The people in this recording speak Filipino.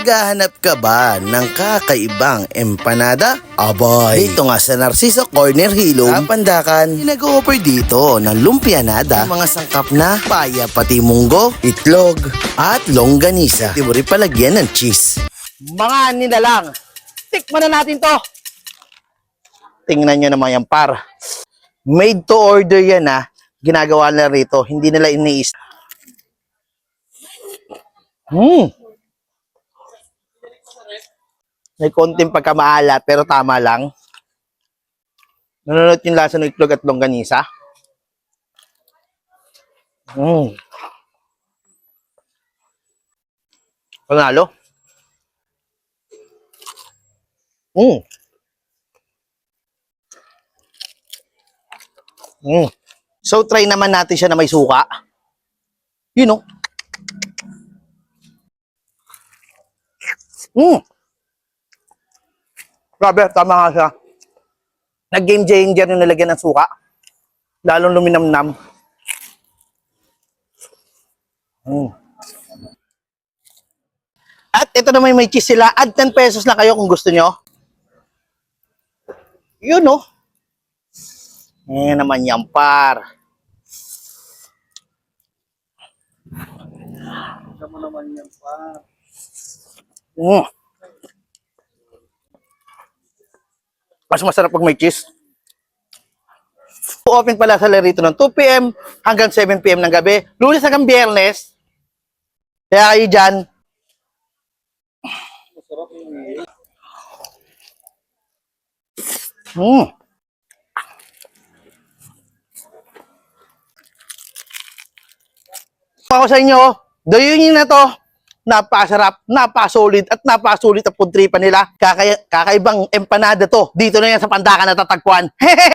Naghahanap ka ba ng kakaibang empanada? Abay, dito nga sa Narciso Corner Hilom, Pandakan, nag-o-offer dito ng lumpianada, mga sangkap na paya pati munggo, itlog, at longganisa. Di mo rin palagyan ng cheese. Mga nilalang, tikman na natin to. Tingnan nyo naman yan, par. Made to order yan, ha. Ginagawa na rito. Hindi nila iniis. May konting pagkamaalat, pero tama lang. Nanonood yung lasa ng itlog at longganisa. Panalo. So, try naman natin siya na may suka. You know. Grabe, tama nga siya. Nag-game changer yung nilagyan ng suka. Lalong luminamnam. At ito naman may cheese sila. Add 10 pesos na kayo kung gusto nyo. Yun, no? Naman yan, par. Ito naman yan, par. Mas masarap pag may cheese. Open pala sa rito ng 2 p.m. hanggang 7 p.m. ng gabi. Lunes hanggang Biyernes. Kaya kayo dyan. Ako sa inyo, dayunin na to. Napasarap, napasulit at napasulit ang pudripan nila. Kakaibang empanada to. Dito na yan sa Pandakan natatagpuan.